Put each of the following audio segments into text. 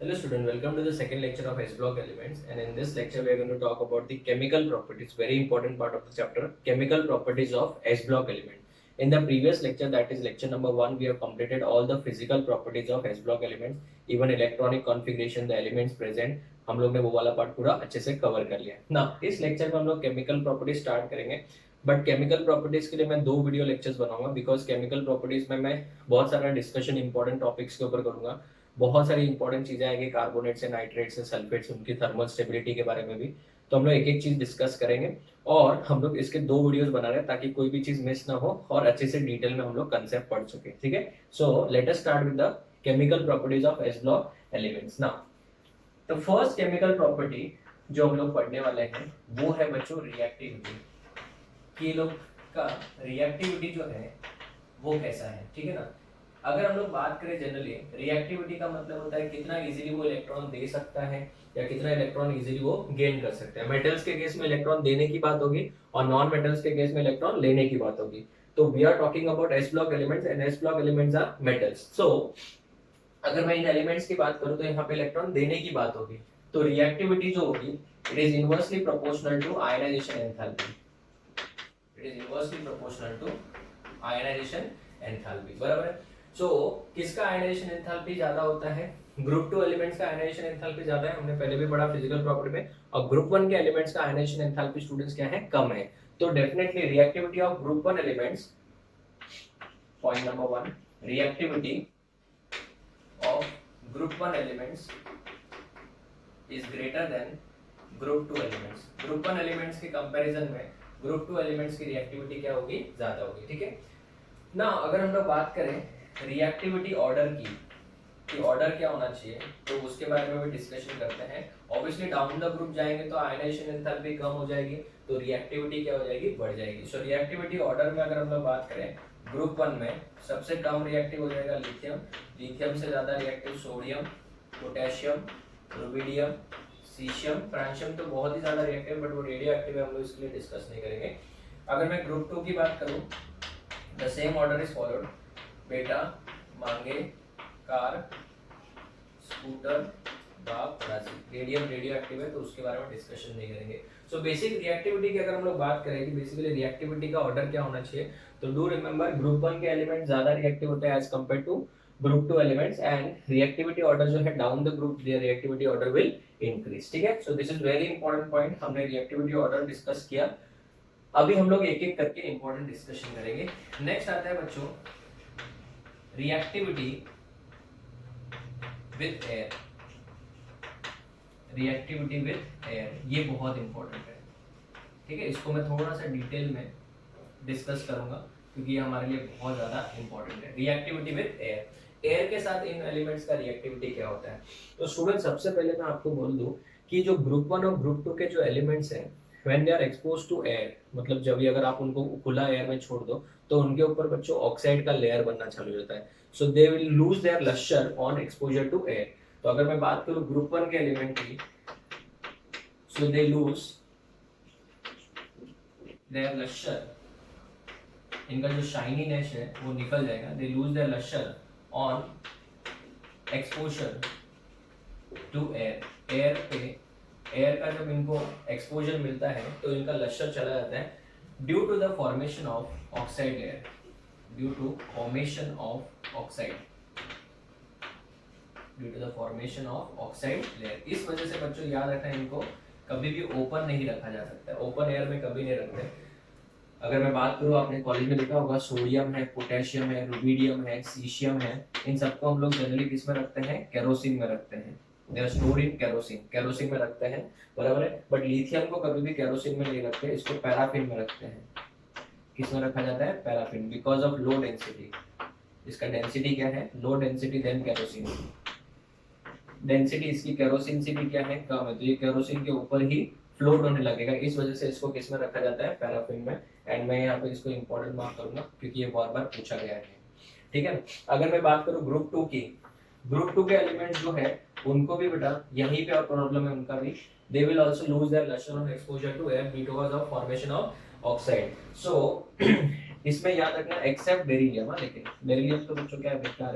Hello student, welcome to the second lecture of S-block elements, and in this lecture we are going to talk about the chemical properties, very important part of the chapter, chemical properties of S-block element. In the previous lecture, that is lecture number 1, we have completed all the physical properties of S-block elements, even electronic configuration, the elements present, हम लोग ने वो वाला part पूरा अच्छे से cover कर लिया ना। इस लेक्चर में हम लोग केमिकल प्रॉपर्टीज स्टार्ट करेंगे, बट केमिकल प्रॉपर्टीज के लिए मैं 2 वीडियो लेक्चर्स बनाऊंगा, बिकॉज केमिकल प्रॉपर्टीज में मैं बहुत सारा डिस्कशन इंपॉर्टेंट टॉपिक्स के ऊपर करूंगा। बहुत सारी इंपॉर्टेंट चीजें आएगी, कार्बोनेट से, नाइट्रेट से, सल्फेट से, उनकी थर्मल स्टेबिलिटी के बारे में भी। तो हम लोग एक एक चीज डिस्कस करेंगे और हम लोग इसके 2 वीडियोस बना रहे हैं ताकि कोई भी चीज मिस ना हो और अच्छे से डिटेल में हम लोग कंसेप्ट पढ़ सके। ठीक है, so let us start with the chemical properties of S block elements. Now the first chemical property जो हम लोग पढ़ने वाले हैं वो है बच्चों रिएक्टिविटी। कि लोग का रिएक्टिविटी जो है वो कैसा है। ठीक है ना, अगर हम लोग बात करें जनरली, रिएक्टिविटी का मतलब होता है कितना इजीली वो इलेक्ट्रॉन दे सकता है या कितना इलेक्ट्रॉन इजीली वो गेन कर सकता है। मेटल्स के केस में इलेक्ट्रॉन देने की बात होगी और नॉन मेटल्स के केस में इलेक्ट्रॉन लेने की बात होगी। तो we are talking about S block elements and S block elements are metals. So अगर मैं इन एलिमेंट्स की बात करूं तो यहाँ पे इलेक्ट्रॉन देने की बात होगी, तो रिएक्टिविटी जो होगी it is inversely proportional to ionization enthalpy. It is inversely proportional to ionization enthalpy, बराबर है। सो किसका आयनाइजेशन एंथैल्पी ज्यादा होता है? ग्रुप 2 एलिमेंट्स का आयनाइजेशन एंथैल्पी ज्यादा है, हमने पहले भी पढ़ा फिजिकल प्रॉपर्टी में। और ग्रुप 1 के एलिमेंट्स का आयनाइजेशन एंथैल्पी स्टूडेंट्स क्या है? कम है। तो definitely reactivity of group 1 elements, point number 1, reactivity of group 1 elements is greater than group 2 elements. Group 1 elements के कंपैरिजन में ग्रुप 2 एलिमेंट्स की रिएक्टिविटी क्या होगी? ज्यादा होगी। ठीक है ना, अगर हम लोग बात करें रिएक्टिविटी ऑर्डर की, कि ऑर्डर क्या होना चाहिए, तो उसके बारे में भी डिस्कशन करते हैं। ऑब्वियसली डाउन द ग्रुप जाएंगे तो आयनाइजेशन एंथैल्पी कम हो जाएगी, तो रिएक्टिविटी क्या हो जाएगी? बढ़ जाएगी। सो रिएक्टिविटी ऑर्डर में अगर हम लोग बात करें, ग्रुप 1 में सबसे कम रिएक्टिव हो जाएगा लिथियम, लिथियम से ज्यादा reactive sodium, potassium, rubidium, caesium, francium तो बहुत ही ज्यादा रिएक्टिव, बट वो रेडियो एक्टिव है, हम लोग इसके लिए डिस्कस नहीं करेंगे। अगर मैं ग्रुप 2 की बात करूं, the same order is followed, बेटा, मांगे, कार, स्कूटर, बाप, राशि। रेडियम रेडियो एक्टिव है तो उसके बारे में डिस्कशन नहीं करेंगे। सो बेसिक रिएक्टिविटी की अगर हम लोग बात करें कि बेसिकली रिएक्टिविटी का ऑर्डर क्या होना चाहिए, तो डू रिमेंबर ग्रुप 1 के एलिमेंट ज्यादा रिएक्टिव होते हैं as compare to group 2 elements, and reactivity order जो है down the group their reactivity order will increase. ठीक है, so this is very important point. हमने रिएक्टिविटी ऑर्डर डिस्कस किया, अभी हम लोग एक एक करके इंपॉर्टेंट डिस्कशन करेंगे। नेक्स्ट आता है बच्चों reactivity with air. Reactivity with air ये बहुत इंपॉर्टेंट है। ठीक है, इसको मैं थोड़ा सा डिटेल में डिस्कस करूंगा क्योंकि ये हमारे लिए बहुत ज्यादा इंपॉर्टेंट है। रिएक्टिविटी विथ एयर, एयर के साथ इन एलिमेंट्स का रिएक्टिविटी क्या होता है। तो स्टूडेंट सबसे पहले मैं आपको बोल दूं कि जो ग्रुप 1 और ग्रुप 2 के जो एलिमेंट्स हैं, when they are expose to air, मतलब जब भी अगर आप उनको खुला एयर में छोड़ दो तो उनके ऊपर बच्चों ऑक्साइड का लेयर बनना चालू हो जाता है। So they will lose their lustre on exposure to air. तो अगर मैं बात करूं ग्रुप 1 के एलिमेंट की, so they lose their lustre, इनका जो शाइनीनेस है वो निकल जाएगा। They lose their lustre on exposure to air. Air पे, एयर का जब इनको एक्सपोजर मिलता है तो इनका लस्टर चला जाता है due to the formation of oxide layer, due to formation of oxide, due to the formation of oxide layer. इस वजह से बच्चों याद रखना, इनको कभी भी ओपन नहीं रखा जा सकता, ओपन एयर में कभी नहीं रखते। अगर मैं बात करूँ, आपने कॉलेज में लिखा होगा सोडियम है, पोटेशियम है, रुबिडियम है, सीशियम है, इन सबको हम लोग जनरली किस में रखते हैं? केरोसिन में रखते हैं। They are stored in kerosene, kerosene में रखते हैं, बराबर है। बट लिथियम को कभी भी केरोसिन में नहीं रखते, इसको पैराफिन में रखते हैं। किस में रखा जाता है? Paraffin, because of low density. इसका डेंसिटी क्या है? Low density than kerosene. Density इसकी केरोसिन से भी क्या है? कम है, तो ये केरोसिन के ऊपर ही फ्लोट होने लगेगा। इस वजह से इसको किस में रखा जाता है? पैराफिन में। एंड मैं यहाँ पे इसको इंपॉर्टेंट मार्क करूंगा क्योंकि ये बार बार पूछा गया है। ठीक है, अगर मैं बात करूँ ग्रुप 2 की, ग्रुप 2 के एलिमेंट्स जो है उनको भी बेटा यहीं पे और प्रॉब्लम है उनका भी। They will also lose their lustre on exposure to air because of formation of oxide. So इसमें याद रखना एक्सेप्ट बेरिलियम, लेकिन बेरिलियम तो बच्चों क्या है? बेकार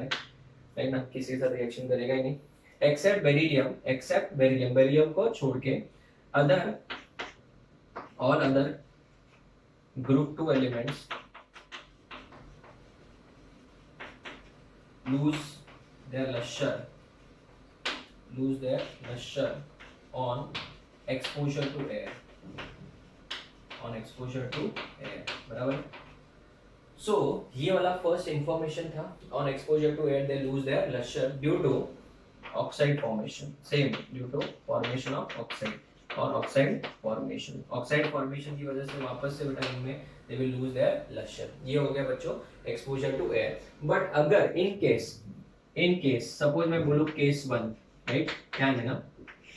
है ना, किसी के साथ रिएक्शन करेगा ही नहीं। एक्सेप्ट बेरिलियम, बेरिलियम को छोड़ के other all other group 2 elements lose their luster on exposure to air, बराबर। सो ये वाला फर्स्ट इंफॉर्मेशन था, on exposure to air they lose their lustre due to oxide formation, same due to formation of oxide और oxide formation की वजह से वापस से बेटा इनमें they will lose their lustre. ये हो गया बच्चों एक्सपोजर टू एयर। बट अगर इन केस सपोज मैं बोलूं केस 1, राइट, ध्यान देना,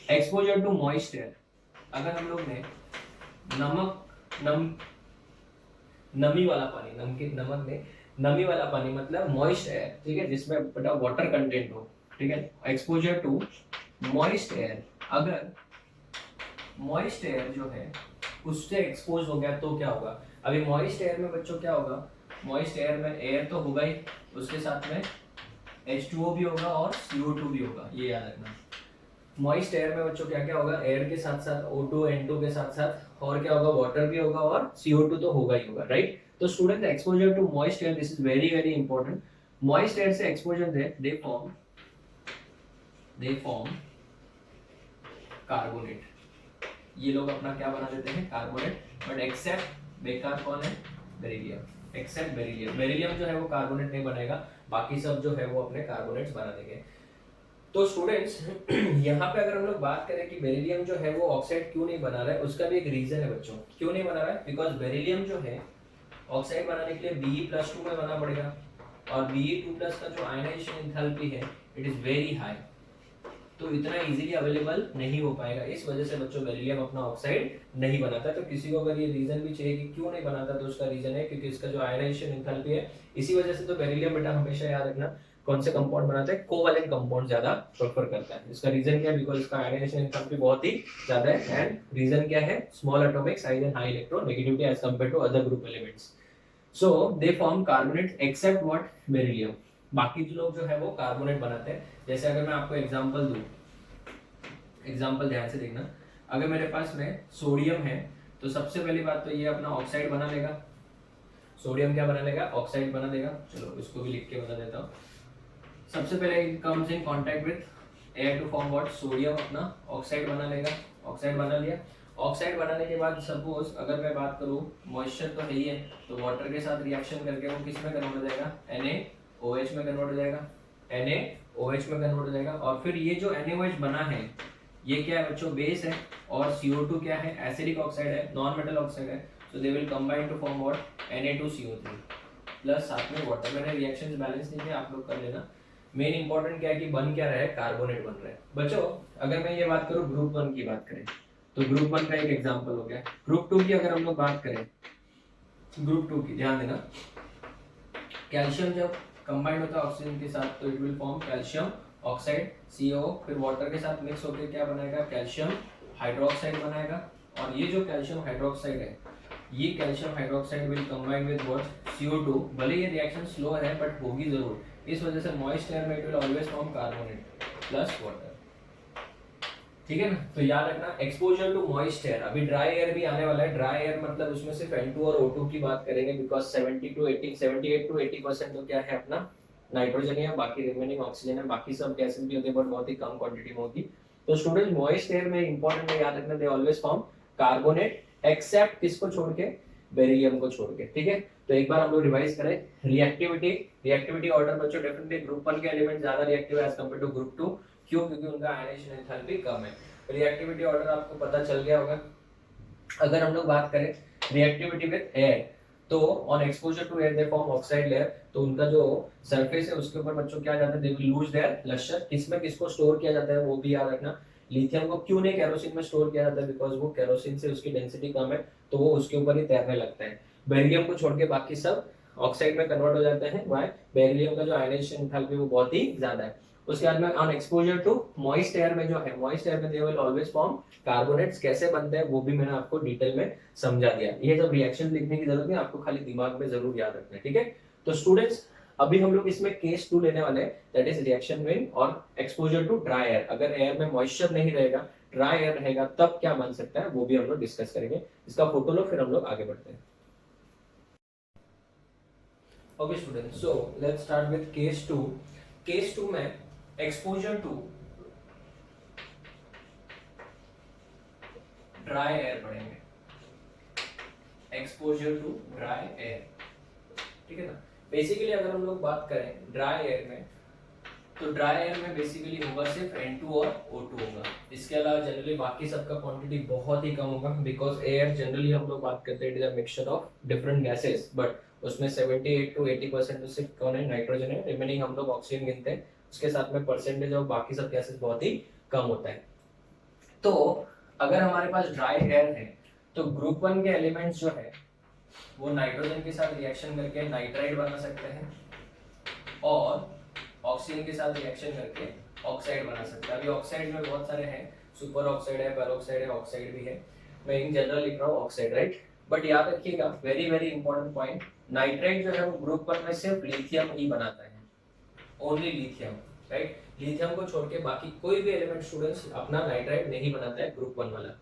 एक्सपोजर टू मॉइस्ट एयर, अगर हम लोग ने नमी वाला पानी, नमक में नमी वाला पानी मतलब मॉइस्ट एयर, ठीक है, जिसमें बेटा वाटर कंटेंट हो, ठीक है, एक्सपोजर टू मॉइस्ट एयर, अगर मॉइस्ट एयर जो है उससे एक्सपोज हो गया तो क्या होगा? अभी मॉइस्ट एयर में बच्चों क्या होगा? मॉइस्ट एयर में एयर तो होगा ही, उसके साथ में H2O भी होगा और CO2 भी होगा, ये याद रखना। मॉइस्ट एयर में बच्चों क्या क्या होगा? एयर के साथ साथ O2 N2 के साथ साथ और क्या होगा? वाटर भी होगा और CO2 तो होगा ही होगा, राइट। तो student exposure to moist air, this is very very important. Moist air से एक्सपोजर दे फॉर्म कार्बोनेट, ये लोग अपना क्या बना देते हैं? कार्बोनेट। बट एक्सेप्ट बेकार कौन है? बेरिलियम। एक्सेप्ट बेरिलियम जो है वो कार्बोनेट नहीं बनेगा, बाकी सब जो है वो अपने कार्बोनेट्स बना देंगे। तो स्टूडेंट्स यहाँ पे अगर हम लोग बात करें कि बेरिलियम जो है वो ऑक्साइड क्यों नहीं बना रहा है, उसका भी एक रीजन है बच्चों। क्यों नहीं बना रहा है? बिकॉज बेरिलियम जो है ऑक्साइड बनाने के लिए Be+2 में बना पड़ेगा, और Be2+ का जो आयनाइजेशन एंथैल्पी है इट इज वेरी हाई, तो इतना इजीली अवेलेबल नहीं हो पाएगा। इस वजह से बच्चों बेरिलियम अपना ऑक्साइड नहीं बनाता। तो किसी को अगर ये रीजन भी चाहिए कि क्यों नहीं बनाता, तो उसका रीजन है क्योंकि इसका जो आयनाइजेशन एंथैल्पी है, इसी वजह से तो बेरिलियम बेटा हमेशा याद रखना कौन से कंपाउंड बनाता है? कोवैलेंट कंपाउंड ज्यादा प्रेफर करता है। इसका रीजन क्या है? बिकॉज इसका आयनाइजेशन एंथैल्पी बहुत ही ज्यादा है, एंड रीजन क्या है? Small atomic size and high electronegativity as compare to other group elements. So they form carbonate except what? Beryllium. बाकी जो लोग जो है वो कार्बोनेट बनाते हैं। जैसे अगर मैं आपको एग्जांपल दूं, एग्जांपल ध्यान से देखना, अगर मेरे पास में सोडियम है तो सबसे पहली बात तो ये अपना ऑक्साइड बना लेगा। सोडियम क्या बना लेगा? ऑक्साइड बना देगा। चलो इसको भी लिख के बता देता हूँ। सबसे पहले it comes in contact with air to form what? Sodium अपना ऑक्साइड बना लेगा। ऑक्साइड बना लिया। ऑक्साइड बनाने के बाद सपोज अगर मैं बात करूं, मॉइस्चर तो है ही है, तो वाटर के साथ रिएक्शन करके वो किस में कन्वर्ट हो जाएगा? NaOH में कन्वर्ट हो जाएगा। NaOH में कन्वर्ट हो जाएगा। और फिर ये जो NaOH बना है ये क्या है बच्चों? बेस है। और CO2 क्या है? एसिडिक ऑक्साइड है, नॉन मेटल ऑक्साइड है। So they will combine to form what? Na2CO3 plus साथ में वाटर। मैंने रिएक्शंस बैलेंस नहीं किया, आप लोग कर लेना। मेन इंपॉर्टेंट क्या है कि बन क्या रहा है? कार्बोनेट बन रहा है। बच्चों अगर मैं ये बात करूं ग्रुप 1 की बात करें, तो ग्रुप 1 का एक एग्जांपल हो गया। ग्रुप 2 की अगर हम लोग बात करें, ग्रुप 2 की ध्यान देना, कैल्शियम जब कंबाइंड होता है ऑक्सीजन के साथ तो it will form calcium oxide CO, फिर वाटर के साथ मिक्स होकर क्या बनाएगा? कैल्शियम हाइड्रोक्साइड बनाएगा। और ये जो कैल्शियम हाइड्रोक्साइड है, ये calcium hydroxide will combine with what? CO2। भले ये रिएक्शन स्लो है बट होगी जरूर। इस वजह से मॉइस्ट एयर में it will always form carbonate plus water, ठीक है ना। तो याद रखना एक्सपोजर टू मॉइस्ट एयर। अभी ड्राई एयर भी आने वाला है। ड्राई एयर मतलब उसमें सिर्फ N2 और O2 की बात करेंगे, बिकॉज 78 to 80% तो क्या है अपना नाइट्रोजन है, बाकी रिमेनिंग ऑक्सीजन है, बाकी सब गैसेस भी होते हैं बट बहुत ही कम क्वांटिटी में होगी। तो स्टूडेंट मॉइस्ट एयर में इंपॉर्टेंट है याद रखना, they always form carbonate except किसको छोड़ के? बेरिलियम को छोड़ के, ठीक है। तो एक बार हम लोग रिवाइज करें। रिएक्टिविटी ऑर्डर बच्चों डेफिनेटली ग्रुप 1 के एलिमेंट ज्यादा रिएक्टिव है एज कंपेयर टू ग्रुप 2। क्यों? क्योंकि उनका आयनाइजेशन एंथैल्पी कम है। रिएक्टिविटी ऑर्डर आपको पता चल गया होगा। अगर हम लोग बात करें रिएक्टिविटी विद एयर, तो on exposure to air they form oxide layer. तो उनका जो सरफेस है उसके ऊपर बच्चों क्या जाता है? They will lose their lustre. किसमें किसको स्टोर किया जाता है वो भी याद रखना। लिथियम को क्यों नहीं केरोसिन में स्टोर किया जाता है? बिकॉज वो केरोसिन से उसकी डेंसिटी कम है, तो वो उसके ऊपर ही तैरने लगता है। बेरिलियम को छोड़ के बाकी सब ऑक्साइड में कन्वर्ट हो जाते हैं। व्हाई? बेरिलियम का जो आयनाइजेशन एंथैल्पी वो बहुत ही ज्यादा है। उसके बाद में on exposure to moist air में जो है, मॉइस्ट एयर में they will always form carbonates. कैसे बनते हैं वो भी मैंने आपको डिटेल में समझा दिया। ये सब रिएक्शन लिखने की जरूरत नहीं, आपको खाली दिमाग में जरूर याद रखना है, ठीक है। तो स्टूडेंट्स अभी हम लोग इसमें केस 2 लेने वाले हैं, दैट इज रिएक्शन में और एक्सपोजर टू ड्राई एयर। अगर एयर में मॉइस्चर नहीं रहेगा, ड्राई एयर रहेगा, तब क्या बन सकता है वो भी हम लोग डिस्कस करेंगे। इसका फोटो लो, फिर हम लोग आगे बढ़ते हैं। Okay student, so let's start with case 2। Case 2 में एक्सपोजर टू ड्राई एयर पढ़ेंगे, एक्सपोजर टू ड्राई एयर, ठीक है ना। बेसिकली अगर हम लोग बात करें ड्राई एयर में, तो ड्राई एयर में बेसिकली होगा सिर्फ N2 और O2 होगा। इसके अलावा जनरली बाकी सबका क्वांटिटी बहुत ही कम होगा, बिकॉज एयर जनरली हम लोग बात करते हैं it is a mixture of different gases, but उसमें 78 to 80% तो सिर्फ कौन है, नाइट्रोजन है। रिमेनिंग हम लोग ऑक्सीजन गिनते हैं, उसके साथ में परसेंटेज ऑफ बाकी सब गैसेस बहुत ही कम होता है। तो अगर हमारे पास ड्राई एयर है तो ग्रुप 1 के एलिमेंट्स जो है वो नाइट्रोजन के साथ रिएक्शन करके नाइट्राइड बना सकते हैं और ऑक्सीजन के साथ रिएक्शन करके ऑक्साइड बना सकते हैं। अभी ऑक्साइड में बहुत सारे हैं, सुपर ऑक्साइड है, पेरोक्साइड है, ऑक्साइड भी है। मैं इन जनरल लिख रहा हूँ ऑक्साइड, राइट। बट याद रखिएगा very very important point, nitride जो है वो ग्रुप 1 में सिर्फ लिथियम ही बनाता है, ओनली लिथियम, राइट। लिथियम को छोड़ के बाकी कोई भी एलिमेंट स्टूडेंट्स अपना नाइट्राइड नहीं बनाता है ग्रुप 1 वाला।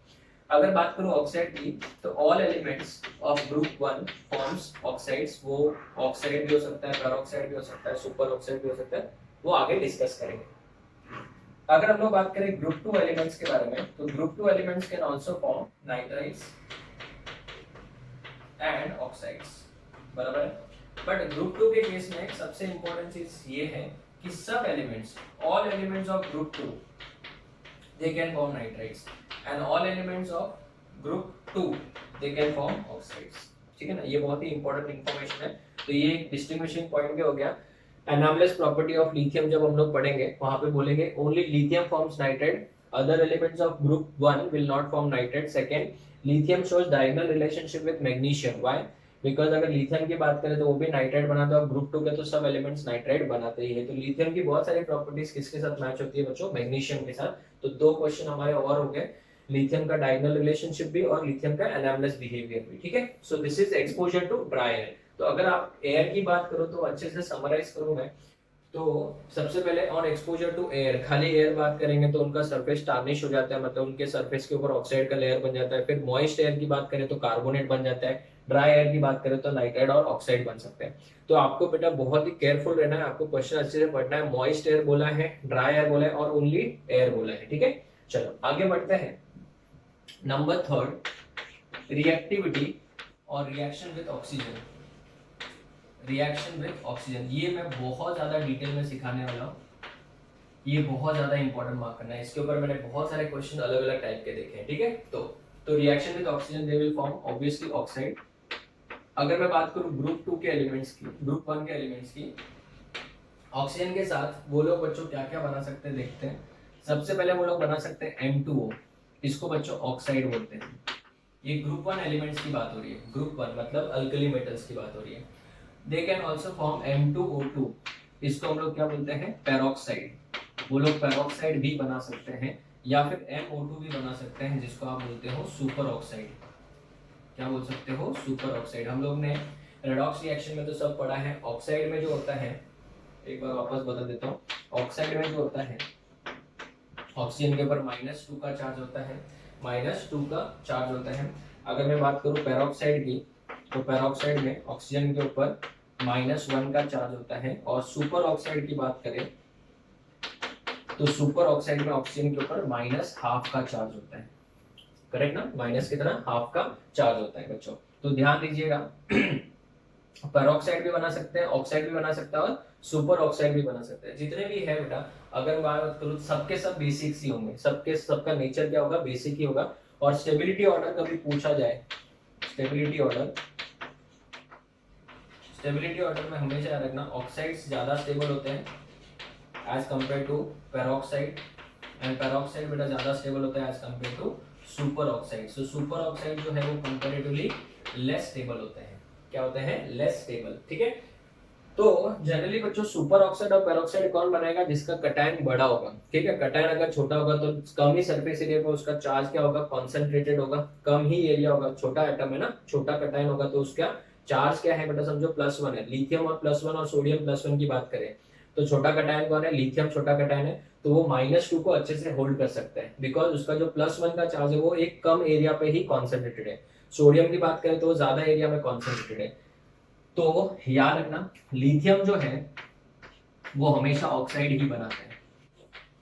अगर बात करूं ऑक्साइड की, तो all elements of group 1 forms oxides. वो ऑक्साइड भी हो सकता है, पेरोक्साइड भी हो सकता है, सुपर ऑक्साइड भी हो सकता है, वो आगे डिस्कस करेंगे। अगर हम लोग बात करें ग्रुप 2 एलिमेंट्स के बारे में, तो group 2 elements can also form nitrides and oxides, बराबर है। बट ग्रुप 2 के केस में सबसे इंपॉर्टेंट चीज ये है कि सब elements, all elements of group 2 they can form nitrides and all elements of group 2 they can form oxides, ठीक है ना। ये बहुत ही इंपॉर्टेंट इंफॉर्मेशन है। तो ये एक डिस्टिंग्विशिंग पॉइंट क्या हो गया, एनामलेस प्रॉपर्टी ऑफ लिथियम जब हम लोग पढ़ेंगे वहां पे बोलेंगे only lithium forms nitride, other elements of group 1 will not form nitride. Second, lithium shows diagonal relationship with magnesium, why, because अगर लिथियम की बात करें तो वो भी नाइट्राइड बनाता है और ग्रुप 2 के तो सब एलिमेंट्स नाइट्राइड बनाते ही है। तो लिथियम की बहुत सारी प्रॉपर्टीज किसके साथ मैच होती है बच्चों, मैग्नीशियम के साथ। तो दो क्वेश्चन हमारे और हो गए, लिथियम का डायगोनल रिलेशनशिप भी और लिथियम का एनामलेस बिहेवियर भी, ठीक है। So this is exposure to dry air. तो अगर आप एयर की बात करो तो अच्छे से समराइज करूं मैं, तो सबसे पहले ऑन एक्सपोजर टू एयर, खाली एयर बात करेंगे तो उनका सरफेस टार्निश हो जाता है, मतलब उनके सरफेस के ऊपर ऑक्साइड का लेयर बन जाता है। फिर मॉइस्ट एयर की बात करें तो कार्बोनेट बन जाता है, ड्राई एयर की बात करें तो नाइट्राइड और ऑक्साइड बन सकते हैं। तो आपको बेटा बहुत ही केयरफुल रहना है, आपको क्वेश्चन अच्छे से पढ़ना है। मॉइस्ट एयर बोला है, ड्राई एयर बोला है और ओनली एयर बोला है, ठीक है। चलो आगे बढ़ते हैं। नंबर 3, रिएक्टिविटी और reaction with oxygen. Reaction with oxygen ये मैं बहुत ज्यादा डिटेल में सिखाने वाला हूँ, ये बहुत ज्यादा इंपॉर्टेंट मार्क करना है। इसके ऊपर मैंने बहुत सारे क्वेश्चन अलग अलग टाइप के देखे हैं, ठीक है। तो reaction with oxygen they will form obviously oxide. अगर मैं बात करूं ग्रुप 2 के एलिमेंट्स की, ग्रुप 1 के एलिमेंट्स की, ऑक्सीजन के साथ वो लोग बच्चों क्या क्या बना सकते हैं देखते हैं। सबसे पहले वो लोग बना सकते हैं M2O, इसको बच्चों ऑक्साइड बोलते हैं। ये ग्रुप 1 एलिमेंट्स की बात हो रही है, ग्रुप 1 मतलब अल्कली मेटल्स की बात हो रही है। They can also form M2O2, इसको हम लोग क्या बोलते हैं, पेरोक्साइड। वो लोग पेरोक्साइड भी बना सकते हैं या फिर MO2 भी बना सकते हैं, जिसको आप बोलते हो सुपर ऑक्साइड। क्या बोल सकते हो, सुपर ऑक्साइड। हम लोग ने रेडॉक्स रिएक्शन में तो सब पढ़ा है। ऑक्साइड में जो होता है, एक बार वापस बता देता हूँ, ऑक्साइड में जो होता है ऑक्सीजन के ऊपर -2 का चार्ज होता है, -2 का चार्ज होता है। अगर मैं बात करूँ पेरोक्साइड की, तो पेरोक्साइड में ऑक्सीजन के ऊपर -1 का चार्ज होता है। और सुपर ऑक्साइड की बात करें तो सुपर ऑक्साइड में ऑक्सीजन के ऊपर -½ का चार्ज होता है, करेक्ट ना, माइनस की तरह ½ का चार्ज होता है बच्चों। तो ध्यान दीजिएगा, पेरोक्साइड भी बना सकते हैं, ऑक्साइड भी बना सकता है और सुपर ऑक्साइड भी बना सकते हैं। जितने भी है बेटा, अगर बात करूँ सबके सब बेसिक्स ही होंगे, सबका नेचर क्या होगा, बेसिक ही होगा। और स्टेबिलिटी ऑर्डर कभी पूछा जाए, स्टेबिलिटी ऑर्डर में हमेशा याद रखना ऑक्साइड्स ज्यादा स्टेबल होते हैं as compare to peroxide, and peroxide बेटा ज्यादा स्टेबल होता है as compare to super oxide. So super oxide जो है वो कंपैरेटिवली लेस स्टेबल होते हैं। क्या होते हैं, लेस स्टेबल, ठीक है। तो जनरली बच्चों सुपर ऑक्साइड और पेरोक्साइड कौन बनाएगा, जिसका कटायन बड़ा होगा, ठीक है। कटायन अगर छोटा होगा तो कम ही सरफेस एरिया पे उसका चार्ज क्या होगा, कॉन्सेंट्रेटेड होगा, कम ही एरिया होगा, छोटा एटम है ना, छोटा कटायन होगा तो उसका चार्ज क्या है बेटा समझो +1 है, लिथियम और +1 और सोडियम +1 की बात करें तो छोटा कटायन कौन है, लिथियम छोटा कटायन है, तो वो -2 को अच्छे से होल्ड कर सकता है बिकॉज उसका जो +1 का चार्ज है वो एक कम एरिया पे ही कॉन्सेंट्रेटेड है। सोडियम की बात करें तो वो ज्यादा एरिया में कॉन्सेंट्रेटेड है। तो याद रखना लिथियम जो है वो हमेशा ऑक्साइड ही बनाता है।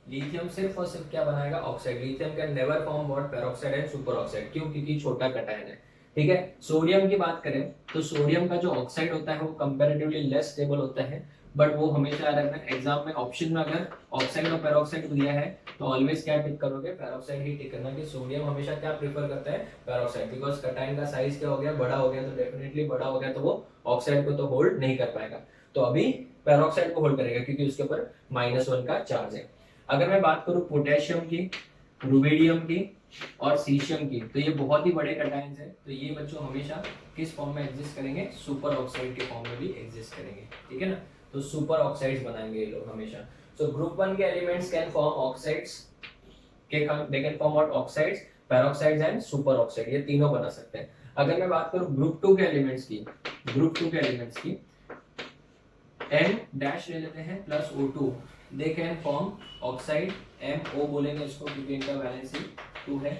लिथियम सिर्फ और सिर्फ क्या बनाएगा, oxide. Lithium can never form what, peroxide and super oxide. क्यों? क्योंकि छोटा कटायन है। ठीक है। सोडियम की बात करें तो सोडियम का जो ऑक्साइड होता है वो कंपैरेटिवली लेस स्टेबल होता है, बट वो हमेशा याद रखना एग्जाम में ऑप्शन में अगर ऑक्साइड और पेरोक्साइड दिया है तो ऑलवेज क्या टिक करोगे, पेरोक्साइड ही टिक करना। कि सोडियम हमेशा क्या प्रेफर करता है, पेरोक्साइड, बिकॉज कटायन का साइज क्या हो गया, बड़ा हो गया, तो डेफिनेटली बड़ा हो गया तो वो ऑक्साइड को तो होल्ड नहीं कर पाएगा, तो अभी पेरोक्साइड को होल्ड करेगा क्योंकि उसके ऊपर -1 का चार्ज है। अगर मैं बात करूं पोटेशियम की, रुबिडियम की और सीशियम की, तो ये बहुत ही बड़े कटायंस हैं, तो ये बच्चों हमेशा किस फॉर्म में एग्जिस्ट करेंगे, सुपर ऑक्साइड के फॉर्म में भी एग्जिस्ट करेंगे। ठीक है ना, तो सुपर ऑक्साइड्स बनाएंगे ये लोग हमेशा। सो ग्रुप 1 के एलिमेंट्स कैन फॉर्म ऑक्साइड्स के, they can form out oxides, peroxides and super oxide, ये तीनों बना सकते हैं। अगर मैं बात करूं ग्रुप 2 के एलिमेंट्स की, ग्रुप 2 के एलिमेंट्स की N डैश ले लेते हैं plus O2, they can form oxide, MO बोलेंगे इसको क्योंकि इनका वैलेंसी 2 है,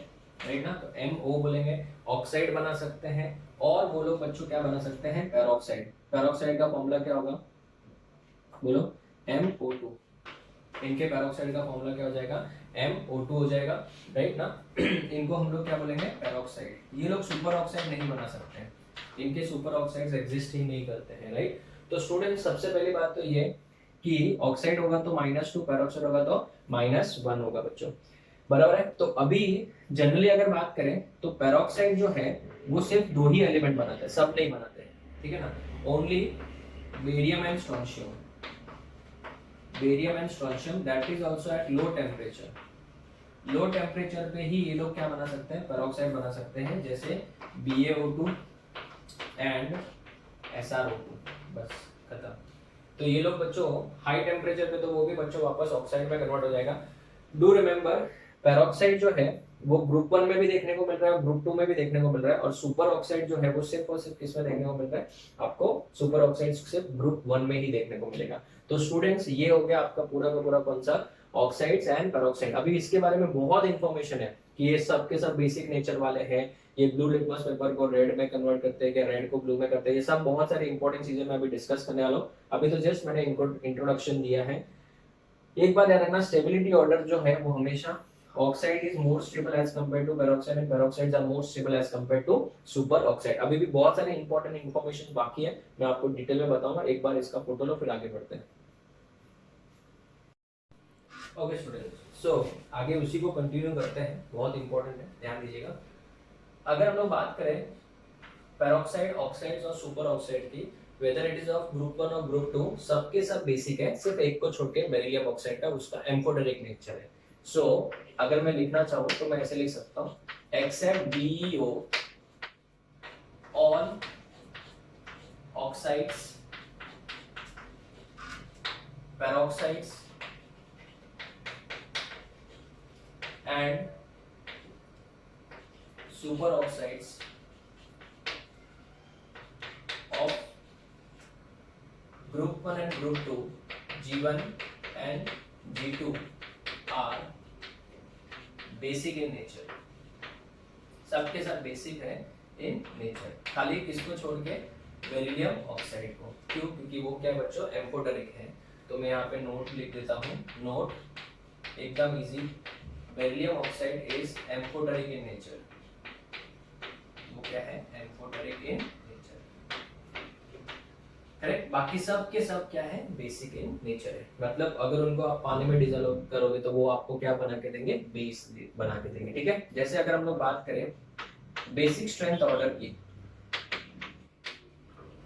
राइट ना, तो MO बोलेंगे, ऑक्साइड बना सकते हैं। और वो लोग बच्चों क्या बना सकते हैं, पेरोक्साइड। पेरोक्साइड का फॉर्मूला क्या होगा, बोलो, MO2। इनके पेरोक्साइड का फॉर्मूला क्या हो जाएगा, MO2 हो जाएगा, राइट ना। इनको हम लोग क्या बोलेंगे, पेरोक्साइड। ये लोग सुपर ऑक्साइड नहीं बना सकते हैं, इनके सुपर ऑक्साइड्स एग्जिस्ट ही नहीं करते हैं, राइट। तो स्टूडेंट सबसे पहली बात तो ये कि ऑक्साइड होगा तो -2, पेरोक्साइड होगा तो -1 होगा बच्चों, बराबर है। तो अभी जनरली अगर बात करें तो पेरोक्साइड जो है वो सिर्फ 2 ही एलिमेंट बनाते हैं, सब नहीं बनाते हैं, ठीक है ना। Only barium and strontium, barium and strontium, that is also at low temperature. Low temperature पे ही ये लोग क्या बना सकते हैं, पेरोक्साइड बना सकते हैं, जैसे BaO2 एंड SrO2, बस खत्म। तो ये लोग बच्चों हाई टेम्परेचर पे तो वो भी बच्चों वापस ऑक्साइड में कन्वर्ट हो जाएगा। डू रिमेम्बर पेरोक्साइड जो है वो ग्रुप 1 में भी देखने को मिल रहा है, ग्रुप 2 में भी देखने को मिल रहा है, और सुपर ऑक्साइड जो है वो सिर्फ और सिर्फ किसमें देखने को मिल रहा है, आपको सुपर ऑक्साइड सिर्फ ग्रुप 1 में ही देखने को मिलेगा। तो स्टूडेंट्स ये हो गया आपका पूरा का पूरा कौन सा, ऑक्साइड्स एंड पेरोक्साइड। अभी इसके बारे में बहुत इंफॉर्मेशन है कि ये सब के सब बेसिक नेचर वाले हैं, ये ब्लू लिटमस पेपर को रेड में कन्वर्ट करते हैं, क्या रेड को ब्लू में करते हैं, ये सब बहुत सारी इंपॉर्टेंट चीजें मैं अभी डिस्कस करने वाला हूँ। अभी तो जस्ट मैंने इंट्रोडक्शन दिया है। एक बात याद रखना, स्टेबिलिटी ऑर्डर जो है वो हमेशा oxide is more stable as compare to peroxide and peroxides are more stable as compare to super oxide. अभी भी बहुत सारे इंपॉर्टेंट इंफॉर्मेशन बाकी है, मैं आपको डिटेल में बताऊंगा। एक बार इसका फोटो लो फिर आगे बढ़ते हैं। ओके स्टूडेंट्स, सो आगे उसी को कंटिन्यू करते हैं, बहुत इंपॉर्टेंट है, ध्यान दीजिएगा। अगर हम लोग बात करें पेरोक्साइड, ऑक्साइड्स और सुपर ऑक्साइड की, whether it is of group 1 और ग्रुप 2, सबके सब बेसिक है, सिर्फ एक को छोड़ के बेरिलियम ऑक्साइड का उसका एम्फोटेरिक नेचर है। सो अगर मैं लिखना चाहूँ तो मैं ऐसे लिख सकता हूँ, except BeO on oxides, peroxides and super oxides of group 1 and group 2, G1 and G2 are basic in nature। सबके सब बेसिक है इन नेचर, खाली किसको छोड़ के, बेरिलियम ऑक्साइड को। क्यों? क्योंकि वो क्या बच्चों, एम्फोटेरिक है। तो मैं यहाँ पे नोट लिख देता हूँ, नोट एकदम easy, beryllium oxide is amphoteric in nature. वो क्या है, एम्फोटेरिक इन नेचर, करेक्ट। बाकी सब के सब क्या है, बेसिक इन नेचर है। मतलब अगर उनको आप पानी में डिजोल्व करोगे तो वो आपको क्या बना के देंगे, बेस बना के देंगे, ठीक है। जैसे अगर हम लोग बात करें बेसिक स्ट्रेंथ ऑर्डर की,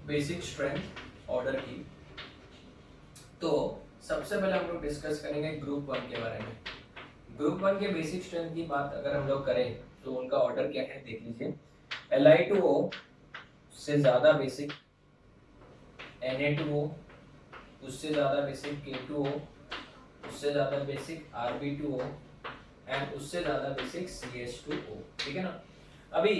बेसिक स्ट्रेंथ ऑर्डर की, तो सबसे पहले हम लोग डिस्कस करेंगे ग्रुप 1 के बारे में। ग्रुप 1 के बेसिक स्ट्रेंथ की बात अगर हम लोग करें तो उनका ऑर्डर क्या है, देख लीजिए। Li2O से ज्यादा बेसिक Na2O, उससे ज्यादा बेसिक K2O, उससे ज्यादा बेसिक Rb2O एंड उससे ज्यादा बेसिक CH2O, ठीक है ना। अभी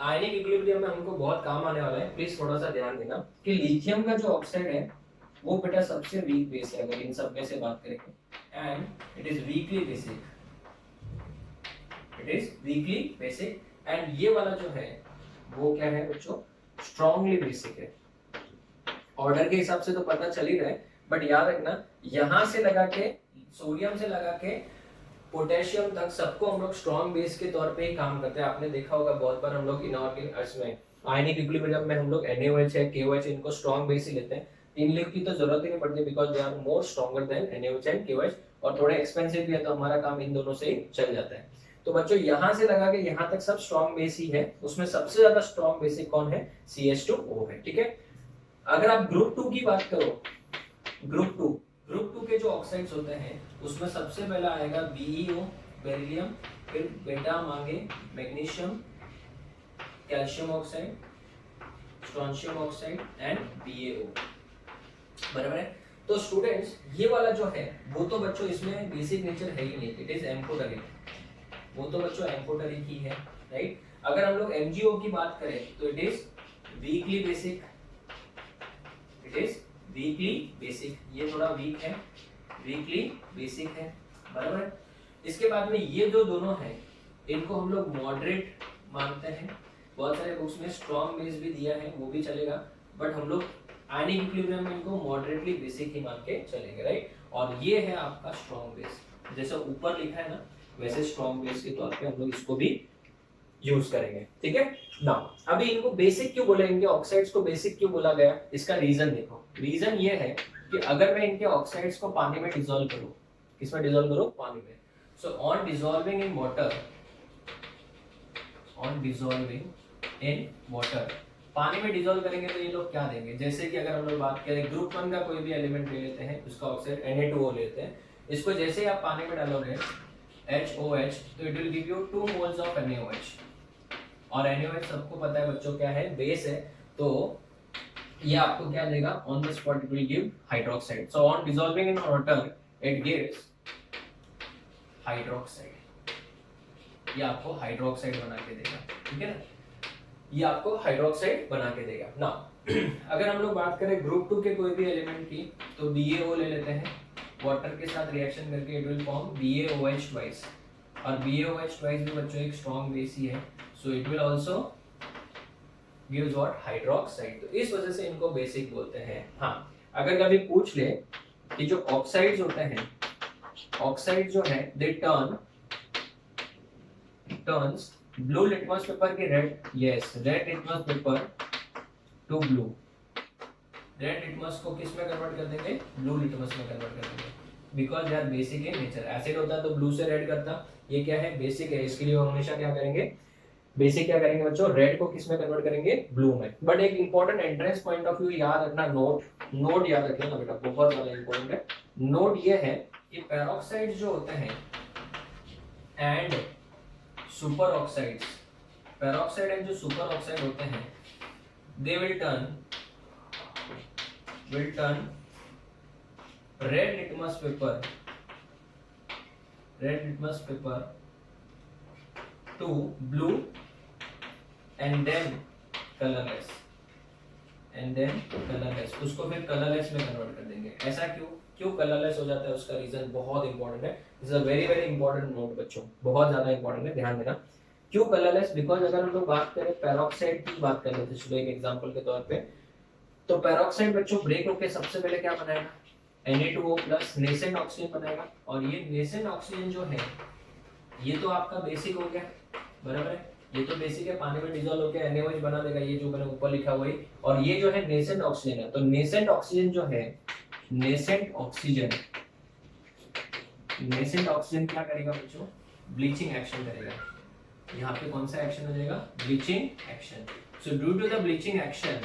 आयनिक इक्विलिब्रियम में हमको बहुत काम आने वाला है, प्लीज थोड़ा सा ध्यान देना कि लिथियम का जो ऑक्साइड है वो बेटा सबसे वीक बेस है अगर इन सब में से बात करेंगे, and it is weekly basic, it is weekly basic, and ये वाला जो है वो क्या है बच्चों, स्ट्रांगली बेसिक है। ऑर्डर के हिसाब से तो पता चल ही रहा है, बट याद रखना यहां से लगा के, सोडियम से लगा के पोटेशियम तक सबको हम लोग स्ट्रॉन्ग बेस के तौर पे ही काम करते हैं। आपने देखा होगा बहुत बार हम लोग इनऑर्गेनिक में आयनिक इक्विलिब्रियम में हम लोग NaOH है KOH इनको स्ट्रॉन्ग बेस ही लेते हैं। इन लोग की तो जरूरत ही नहीं पड़ती because they are more stronger than NaOH and KOH, और थोड़े एक्सपेंसिव भी है तो हमारा काम इन दोनों से ही चल जाता है। तो बच्चों यहाँ से लगा के यहाँ तक सब स्ट्रॉन्ग बेस ही है, उसमें सबसे ज्यादा स्ट्रॉन्ग बेसिक कौन है, CH2O है। ठीक है, अगर आप ग्रुप 2 की बात करो, ग्रुप 2 के जो ऑक्साइड्स होते हैं उसमें सबसे पहला आएगा BeO बेरिलियम, फिर बेटा मांगे magnesium, calcium oxide, strontium oxide and BaO, बराबर है। तो स्टूडेंट्स ये वाला जो है वो तो बच्चों इसमें बेसिक नेचर है ही नहीं, इट इज एम्फोटेरिक, वो तो बच्चों एम्फोटेरिक ही है, राइट। अगर हम लोग MgO की बात करें तो it is weekly basic, it is weekly basic, ये थोड़ा वीक है, वीकली बेसिक है, बराबर है। इसके बाद में ये जो दोनों हैं इनको हम लोग मॉडरेट मानते हैं, बहुत सारे बुक्स में स्ट्रॉन्ग बेस भी दिया है वो भी चलेगा, बट हम लोग आयनिक इक्विलिब्रियम में इनको मॉडरेटली बेसिक ही मान के चलेंगे, राइट। और ये है आपका स्ट्रॉन्ग बेस, जैसे ऊपर लिखा है ना वैसे स्ट्रॉन्ग बेस के तौर पे हम लोग इसको भी यूज करेंगे, ठीक है ना। अभी इनको बेसिक क्यों बोले, इनके ऑक्साइड्स को बेसिक क्यों बोला गया, इसका रीजन देखो। रीजन ये है कि अगर मैं इनके ऑक्साइड्स को पानी में डिसॉल्व करूं, किसमें डिसॉल्व करूं, पानी में, so on dissolving in water, on dissolving in water, पानी में डिसॉल्व करेंगे तो ये लोग क्या देंगे, जैसे कि अगर हम लोग बात करें ग्रुप 1 का कोई भी एलिमेंट ले लेते हैं, उसका ऑक्साइड Na2O लेते हैं, इसको जैसे ही आप पानी में डालोगे HOH तो it will give you 2 moles of NaOH, और NaOH सबको पता है बच्चों क्या है, बेस है, तो ये आपको क्या देगा, on the spot it will give hydroxide. So on dissolving in water it gives hydroxide, ये आपको हाइड्रोक्साइड बना के देगा, ठीक है ना, ये आपको हाइड्रोक्साइड बना के देगा ना। अगर हम लोग बात करें ग्रुप 2 के कोई भी एलिमेंट की तो BaO ले लेते हैं, वाटर के साथ रिएक्शन करके it will form BaOH twice, और BaOH ट्वाइस भी बच्चों एक स्ट्रॉन्ग बेस ही है, so it will also gives what, hydroxide. तो इस वजह से इनको बेसिक बोलते हैं। हाँ, अगर कभी पूछ ले कि जो ऑक्साइड्स होते हैं, ऑक्साइड जो है दे टर्न्स ब्लू लिटमस पेपर की red, yes red litmus paper to blue, red litmus को किस में कन्वर्ट कर देंगे, ब्लू लिटमस में कन्वर्ट कर देंगे, because they are basic in nature. Acid होता तो ब्लू से रेड करता, ये क्या है, बेसिक है, इसके लिए हम हमेशा क्या करेंगे, बेसिक क्या करेंगे बच्चों, रेड को किस में कन्वर्ट करेंगे, ब्लू में। बट एक important entrance point of view याद रखना, नोट याद रखना बेटा, बहुत ज्यादा इंपॉर्टेंट है। नोट ये है कि पेरोक्साइड जो होते हैं and super oxides, peroxide and जो सुपर ऑक्साइड होते हैं they will turn red litmus paper to blue and then colourless, उसको फिर कलरलेस में कन्वर्ट कर देंगे। ऐसा क्यों कलरलेस हो जाता है, उसका रीजन बहुत इंपॉर्टेंट है, it's a very very important note बच्चों, बहुत ज्यादा इंपॉर्टेंट है, ध्यान देना। क्यों कलरलेस, बिकॉज अगर हम लोग बात करें पेरोक्साइड की बात कर लेते चलो एक एग्जांपल के तौर पे, तो पेरोक्साइड बच्चों ब्रेक होकर सबसे पहले क्या बनाएगा, Na2O प्लस नेसेंट ऑक्सीजन बनाएगा, और ये नेसेंट ऑक्सीजन जो है ये तो आपका बेसिक हो गया, बराबर है, ये तो बेसिक है, पानी में डिसॉल्व होकर NaOH बना देगा, ये जो मैंने ऊपर लिखा वही। और ये जो है नेसेंट ऑक्सीजन है, तो नेसेंट ऑक्सीजन जो है, नेसेंट ऑक्सीजन क्या करेगा बच्चों, ब्लीचिंग एक्शन करेगा। यहाँ पे कौन सा एक्शन हो जाएगा, bleaching action. So due to the bleaching action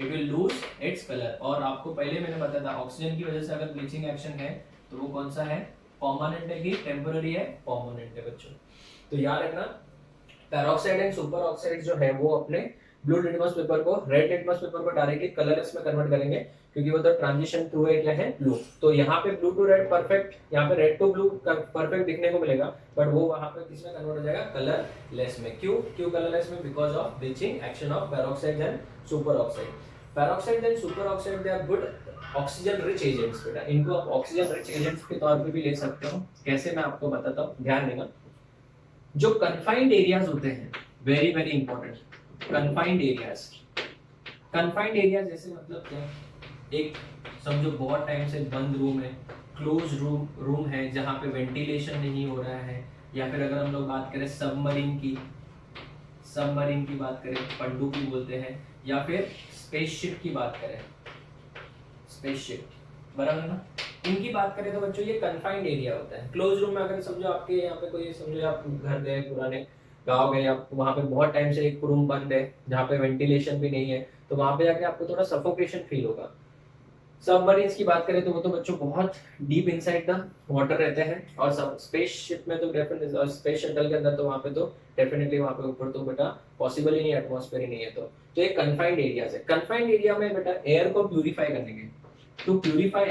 it will lose its colour, और आपको पहले मैंने बताया था ऑक्सीजन की वजह से अगर ब्लीचिंग एक्शन है तो वो कौन सा है, परमानेंट है कि टेम्पररी है, परमानेंट है बच्चों। तो याद रखना पेरोक्साइड एंड सुपर ऑक्साइड जो है वो अपने ब्लू लिटमस पेपर को रेड लिटमस पेपर को डायरेक्टली कलरलेस में कन्वर्ट करेंगे, क्योंकि वो तो ट्रांजिशन थ्रू है क्या है ब्लू। तो यहाँ पे ब्लू टू रेड परफेक्ट, यहाँ पे रेड टू ब्लू परफेक्ट दिखने को मिलेगा, बट वो वहाँ पे किसमें कन्वर्ट हो जाएगा, कलरलेस में। क्यों कलरलेस में? Because of bleaching action of peroxide and super oxide. Peroxide and super oxide they are good oxygen rich agents. बेटा इनको आप ऑक्सीजन रिच एजेंट्स के तौर पे भी ले सकते हो। कैसे, मैं आपको बताता हूँ, ध्यान देना। जो कन्फाइंड एरियाज होते हैं, very very important, confined areas. Confined areas जैसे मतलब क्या, एक समझो बहुत टाइम से बंद रूम है, क्लोज रूम है जहाँ पे वेंटिलेशन नहीं हो रहा है, या फिर अगर हम लोग बात करें सबमरीन की बात करें, पनडुब्बी बोलते हैं, या फिर स्पेसशिप की बात करें, स्पेसशिप, बराबर ना, इनकी बात करें तो बच्चों ये कन्फाइंड एरिया होता है। क्लोज रूम में अगर समझो आपके यहाँ पे कोई, समझो आप घर गए, पुराने गाँव गए, आप वहाँ पे बहुत टाइम से एक रूम बंद है जहाँ पे वेंटिलेशन भी नहीं है, तो वहाँ पे जाके आपको थोड़ा सफोकेशन फील होगा। सबमरीन्स की बात करें तो वो तो बच्चों बहुत डीप इनसाइड द वाटर रहते हैं, और सब स्पेसशिप में तो डेफिनेटली, और स्पेस शटल के अंदर तो वहाँ पे तो डेफिनेटली वहाँ पे ऊपर तो बेटा पॉसिबल ही नहीं, एटमॉस्फेयर ही नहीं है। तो ये कन्फाइंड एरियाज है। कन्फाइंड एरिया में बेटा एयर को प्यूरिफाई करेंगे। To purify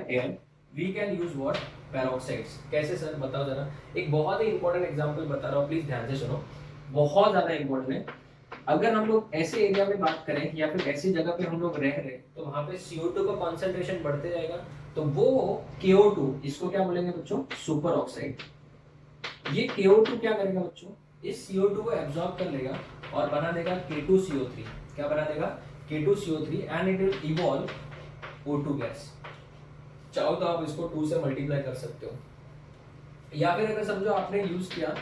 air we can use what, peroxides. कैसे सर, बताओ जरा। एक बहुत ही इंपॉर्टेंट एग्जांपल बता रहा हूँ, प्लीज ध्यान से सुनो, बहुत ज्यादा इंपॉर्टेंट है। अगर हम लोग ऐसे एरिया में बात करें या फिर ऐसी जगह पे हम लोग रह रहे हैं, तो वहां पे CO2 का कॉन्सेंट्रेशन बढ़ते जाएगा, तो वो KO2, इसको क्या बोलेंगे बच्चों, सुपर ऑक्साइड। ये KO2 क्या करेगा बच्चों, इस CO2 को एब्जॉर्ब कर लेगा और बना देगा K2CO3। क्या बना देगा, K2CO3, and it will evolve O2 gas. चाहो तो आप इसको 2 से मल्टीप्लाई कर सकते हो, या फिर अगर समझो आपने यूज किया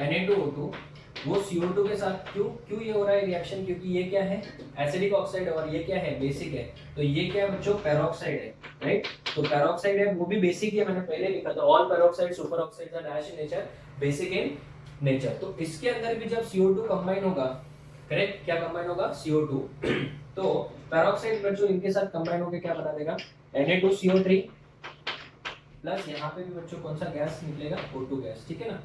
Na2O2, वो CO2 के साथ, क्यों ये हो रहा है रिएक्शन, क्योंकि ये क्या है, एसिडिक ऑक्साइड है, और ये क्या है, बेसिक है। तो ये क्या है बच्चों, पेरोक्साइड है, राइट। तो पेरोक्साइड है, वो भी बेसिक है, मैंने पहले लिखा था, all peroxide super oxides are dash in nature, basic in nature. तो इसके अंदर भी जब CO2 कंबाइन होगा, करेक्ट, क्या कंबाइन होगा, CO2, तो पेरोक्साइड बच्चों इनके साथ कंबाइन होकर क्या बना देगा, Na2CO3, प्लस यहाँ पे भी बच्चों कौन सा गैस निकलेगा, O2 गैस, ठीक है ना।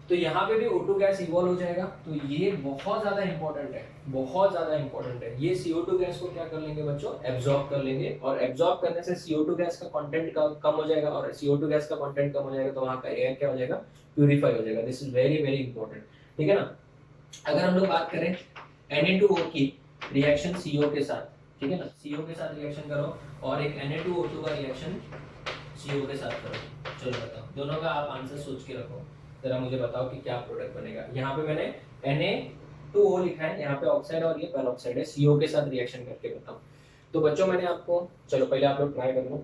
तो यहाँ पे भी O2 गैस इवॉल्व हो जाएगा। तो ये बहुत ज्यादा इंपॉर्टेंट है, बहुत ज्यादा इंपॉर्टेंट है। ये CO2 गैस को क्या कर लेंगे बच्चों, एब्जॉर्ब कर लेंगे, और एब्जॉर्ब करने से CO2 गैस का कंटेंट कम हो जाएगा, और CO2 गैस का कंटेंट कम हो जाएगा तो वहाँ का एयर क्या हो जाएगा, प्यूरिफाई हो जाएगा। This is very very important, ठीक है ना। अगर हम लोग बात करें Na2O की रिएक्शन CO के साथ, ठीक है ना, CO के साथ रिएक्शन करो, और एक Na2O2 का रिएक्शन CO के साथ करो, चलो बताओ, दोनों का आप आंसर सोच के रखो, जरा मुझे बताओ कि क्या प्रोडक्ट बनेगा। यहाँ पे मैंने Na2O लिखा है, यहाँ पे ऑक्साइड और ये पेरोक्साइड है, CO के साथ रिएक्शन करके बताओ। तो बच्चों मैंने आपको, चलो पहले आप लोग ट्राई कर लो,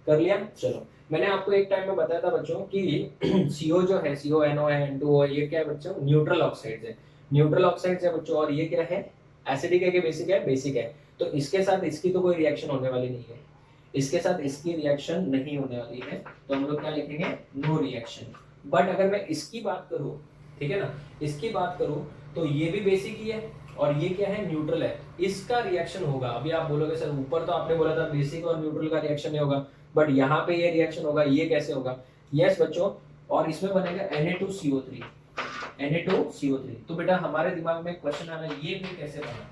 कर लिया। चलो मैंने आपको एक टाइम में बताया था बच्चों कि CO जो है, CONO है, N2O है, ये क्या है बच्चों, न्यूट्रल ऑक्साइड्स है, न्यूट्रल ऑक्साइड्स है बच्चों। और ये क्या है, एसिडिक है कि बेसिक है, बेसिक है। तो इसके साथ इसकी तो कोई रिएक्शन होने वाली नहीं है, इसके साथ इसकी रिएक्शन नहीं होने वाली है, तो हम लोग क्या लिखेंगे, नो रिएक्शन। बट अगर मैं इसकी बात करूं, ठीक है ना, इसकी बात करूं, तो ये भी बेसिक ही है, और ये क्या है, न्यूट्रल है, इसका रिएक्शन होगा। अभी आप बोलोगे सर ऊपर तो आपने बोला था बेसिक और न्यूट्रल का रिएक्शन नहीं होगा, बट यहाँ पे ये रिएक्शन होगा, ये कैसे होगा, यस बच्चों, और इसमें बनेगा Na2CO3, Na2CO3। तो बेटा हमारे दिमाग में क्वेश्चन आ रहा है, ये फिर कैसे बना,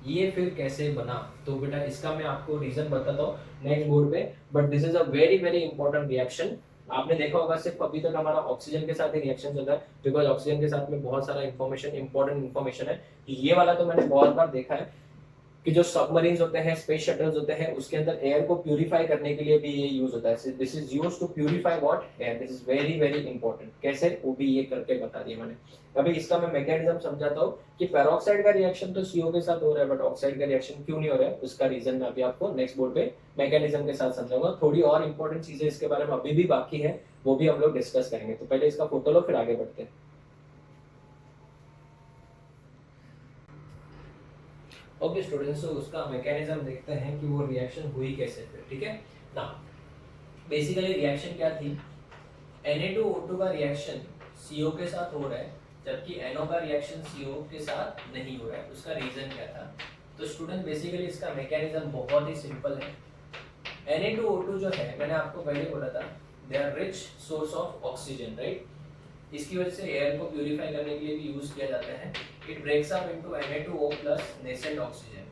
ये फिर कैसे बना। तो बेटा इसका मैं आपको रीजन बताता हूँ नेक्स्ट बोर्ड पे, but this is a very very important reaction. आपने देखा होगा सिर्फ अभी तक हमारा ऑक्सीजन के साथ ही रिएक्शन चल रहा है, बिकॉज ऑक्सीजन के साथ में बहुत सारा इंफॉर्मेशन, इंपॉर्टेंट इंफॉर्मेशन है। ये वाला तो मैंने बहुत बार देखा है कि जो सबमरीन्स होते हैं, स्पेस शटल्स होते हैं, उसके अंदर एयर को प्यूरिफाई करने के लिए भी ये यूज होता है। This is used to purify what, air. This is very very important. कैसे, वो भी ये करके बता दिया मैंने। अभी इसका मैं मैकेनिज्म समझाता हूँ कि पेरोक्साइड का रिएक्शन तो CO के साथ हो रहा है, बट ऑक्साइड का रिएक्शन क्यों नहीं हो रहा है, उसका रीजन मैं अभी आपको नेक्स्ट बोर्ड पे मैकेनिज्म के साथ समझाऊंगा। थोड़ी और इंपॉर्टेंट चीजें इसके बारे में अभी भी बाकी है, वो भी हम लोग डिस्कस करेंगे। तो पहले इसका फोटो लो, फिर आगे बढ़ते हैं। ओके स्टूडेंट्स, तो उसका मैकेनिज्म देखते हैं कि वो रिएक्शन हुई कैसे फिर, ठीक है ना। बेसिकली रिएक्शन क्या थी, Na2O2 का रिएक्शन CO के साथ हो रहा है, जबकि NO का रिएक्शन CO के साथ नहीं हो रहा है। उसका रीजन क्या था, तो स्टूडेंट बेसिकली इसका मैकेनिज्म बहुत ही सिंपल है। Na2O2 जो है, मैंने आपको पहले बोला था, they are rich source of oxygen, right. इसकी वजह से एयर को प्यूरिफाई करने के लिए भी यूज किया जाता है। It breaks up into Na2O plus nascent oxygen.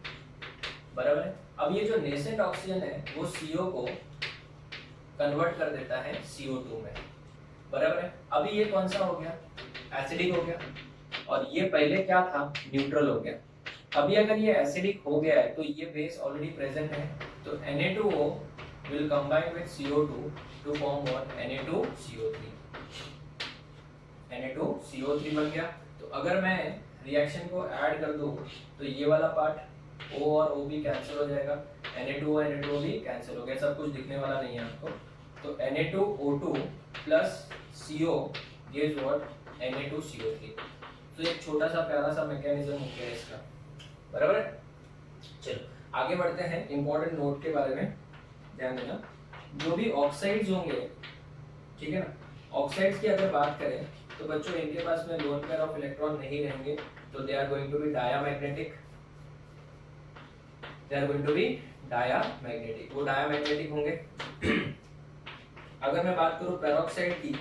बराबर है। अब ये जो नेसेंट ऑक्सीजन है वो CO को कन्वर्ट कर देता है CO2 में, बराबर है। अभी ये कौन सा हो गया, एसिडिक हो गया, और ये पहले क्या था, न्यूट्रल हो गया। अभी अगर ये एसिडिक हो गया है तो ये बेस ऑलरेडी प्रेजेंट है, तो Na2O will combine with CO2 to form what, Na2CO3। Na2CO3 बन गया। तो अगर मैं रिएक्शन को ऐड कर दूं तो ये वाला पार्ट O और O भी कैंसिल हो जाएगा, Na2O Na2O भी कैंसिल हो गया, सब कुछ दिखने वाला नहीं है आपको। तो Na2O2 plus CO gives what, Na2CO3। तो एक छोटा सा प्यारा सा मैकेनिज्म हो गया इसका, बराबर है। चलो आगे बढ़ते हैं, इंपॉर्टेंट नोट के बारे में ध्यान देना। जो भी ऑक्साइड्स होंगे, ठीक है ना, ऑक्साइड्स की अगर बात करें तो बच्चों इनके पास में लोन पेयर ऑफ इलेक्ट्रॉन नहीं रहेंगे, तो they are going to be diamagnetic, they are going to be diamagnetic, वो डायामैग्नेटिक होंगे। अगर मैं बात करूं पेरोक्साइड की,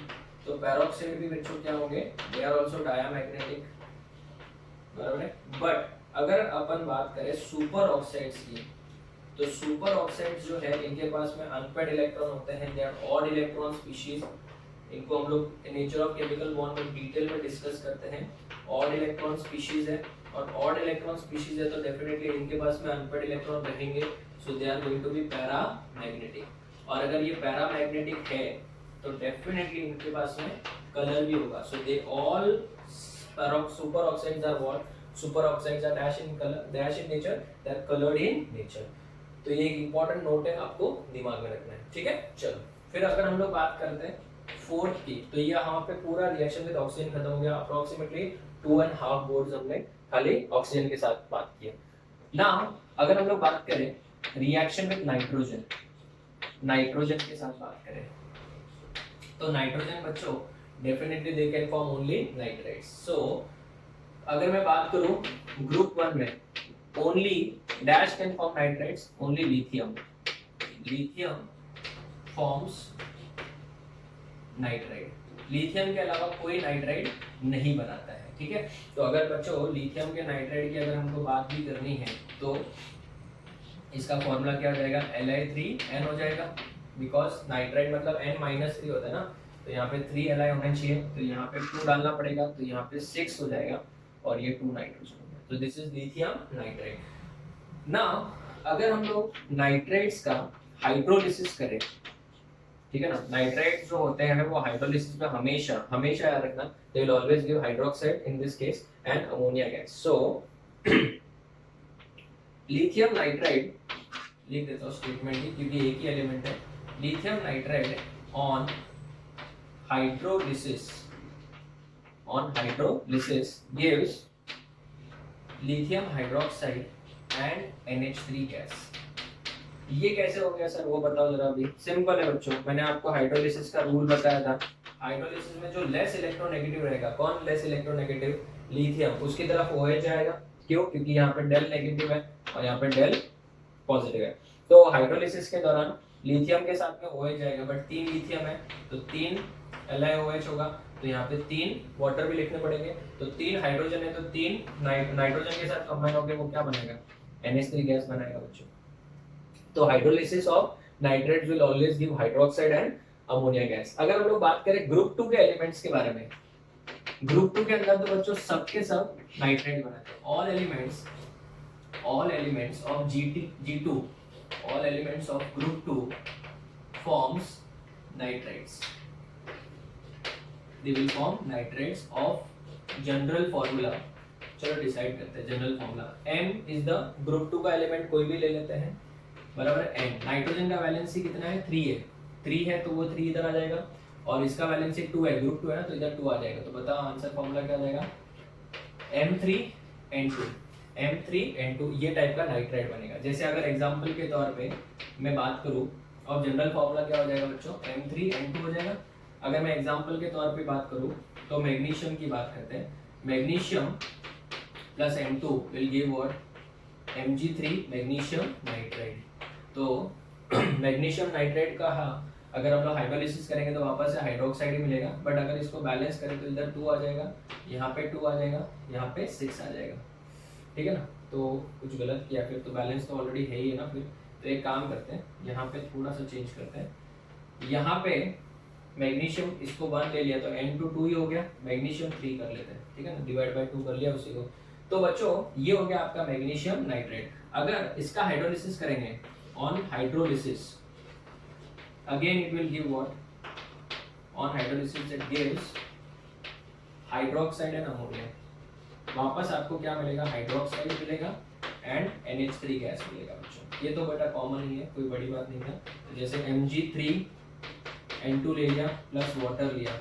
तो पेरोक्साइड भी बच्चों क्या होंगे, दे आर आल्सो डायामैग्नेटिक, बराबर है। बट अगर अपन बात करें सुपर ऑक्साइड्स की, तो सुपर ऑक्साइड्स जो है इनके पास में अनपेड इलेक्ट्रॉन होते हैं, they are odd electron species. इनको हम लोग नेचर ऑफ केमिकल बॉन्ड में डिटेल में डिस्कस करते हैं। ऑड इलेक्ट्रॉन स्पीशीज है, और ऑड इलेक्ट्रॉन स्पीशीज है तो डेफिनेटली इनके पास में अनपेड इलेक्ट्रॉन रहेंगे, so they are going to be paramagnetic. और अगर ये पैरामैग्नेटिक है तो डेफिनेटली इनके पास में कलर भी होगा, so they all super oxides are what, super oxides are dash in colour, dash in nature, they are coloured in nature. तो ये एक इंपॉर्टेंट नोट है, आपको दिमाग में रखना है, ठीक है। चलो फिर अगर हम लोग बात करते हैं फोर्थ की, तो ये यहाँ पे पूरा रिएक्शन विद ऑक्सीजन खत्म हो गया, अप्रोक्सीमेटली 2.5 बोर्ड्स हमने खाली ऑक्सीजन के साथ बात किया। नाउ अगर हम लोग बात करें रिएक्शन विद नाइट्रोजन, नाइट्रोजन के साथ बात करें, तो नाइट्रोजन बच्चों definitely they can form only nitrites. So अगर मैं बात करूं ग्रुप 1 में, only dash can form nitrites, only lithium, lithium forms nitrite, lithium के अलावा कोई नाइट्राइट नहीं बनाता है, ठीक है। तो अगर बच्चों लिथियम के नाइट्राइट की अगर हमको बात भी करनी है तो इसका फॉर्मूला क्या हो जाएगा, Li3n हो जाएगा, बिकॉज नाइट्राइट मतलब n-3 होता है ना, तो यहाँ पे 3 Li होना चाहिए, तो यहाँ पे 2 डालना पड़ेगा, तो यहाँ पे 6 हो जाएगा, और ये 2 नाइट्रोजन हो गया। तो this is lithium nitrite. Now अगर हम लोग नाइट्राइट्स का हाइड्रोलिसिस करें, ठीक है ना, नाइट्राइट्स जो होते हैं वो हाइड्रोलिसिस में हमेशा हमेशा याद रखना, दे will always give hydroxide in this case and ammonia gas. So lithium nitride लिख देता हूं स्टेटमेंट ही, क्योंकि एक ही एलिमेंट है। Lithium nitride on hydrolysis, on hydrolysis gives lithium hydroxide and NH3 gas. ये कैसे हो गया सर, वो बताओ जरा। अभी सिंपल है बच्चों, मैंने आपको हाइड्रोलिसिस का रूल बताया था। हाइड्रोलिसिस में जो लेस इलेक्ट्रोनेगेटिव रहेगा, कौन लेस इलेक्ट्रोनेगेटिव, लिथियम, उसकी तरफ OH जाएगा। क्यों, क्योंकि यहाँ पे डेल नेगेटिव है और यहाँ पे डेल पॉजिटिव है। तो हाइड्रोलिसिस के दौरान लिथियम के साथ में OH जाएगा, बट 3 लिथियम है तो 3 LiOH होगा, तो यहाँ पे 3 वाटर भी लिखने पड़ेंगे। तो 3 हाइड्रोजन है तो 3 नाइट्रोजन के साथ कंबाइन होकर वो क्या बनेगा, NH3 गैस बनाएगा बच्चों। तो hydrolysis of nitrates will always give hydroxide and ammonia gas. अगर हम लोग बात करें ग्रुप 2 के एलिमेंट्स के बारे में, ग्रुप 2 के अंदर तो बच्चों सब के सब नाइट्रेट बनाते हैं। All elements of G2, all elements of group 2 forms nitrites, they will form nitrites of general formula. चलो डिसाइड करते हैं general formula. M is the group 2 का एलिमेंट, कोई भी ले लेते हैं, बराबर है। N नाइट्रोजन का वैलेंसी कितना है, 3 है, 3 है तो वो 3 इधर आ जाएगा, और इसका वैलेंसी 2 है, ग्रुप 2 है ना, तो इधर 2 आ जाएगा। तो बताओ आंसर फॉर्मूला क्या आ जाएगा, M3N2, M3N2 ये टाइप का नाइट्राइट बनेगा। जैसे अगर एग्जांपल के तौर पे मैं बात करूं, और जनरल फार्मूला क्या हो जाएगा बच्चों, M3N2 हो जाएगा। अगर मैं एग्जांपल के तौर पे बात करूं तो मैग्नीशियम की बात करते हैं, magnesium plus N2 will give what, Mg3 magnesium nitrite. तो मैग्नीशियम नाइट्राइट का अगर हम लोग हाइड्रोलिसिस करेंगे तो वापस से हाइड्रोक्साइड ही मिलेगा, बट अगर इसको बैलेंस करें तो इधर 2 आ जाएगा, यहाँ पे 2 आ जाएगा, यहाँ पे 6 आ जाएगा, ठीक है ना। तो कुछ गलत किया फिर, तो बैलेंस तो ऑलरेडी है ही है ना फिर। तो एक काम करते हैं, यहाँ पे थोड़ा सा चेंज करते हैं, यहाँ पे मैग्नीशियम इसको 1 ले लिया तो N2 2 ही हो गया, मैग्नीशियम 3 कर लेते हैं, ठीक है ना, डिवाइड बाय 2 कर लिया उसी को। तो बच्चों ये हो गया आपका मैग्नीशियम नाइट्रेट। अगर इसका हाइड्रोलिसिस करेंगे, on hydrolysis again it will give what, on hydrolysis it gives hydroxide and ammonia. वापस आपको क्या मिलेगा, हाइड्रोक्साइड मिलेगा एंड NH3 गैस मिलेगा बच्चों। ये तो बेटा कॉमन ही है, कोई बड़ी बात नहीं है। तो जैसे Mg3N2 ले लिया प्लस वाटर लिया,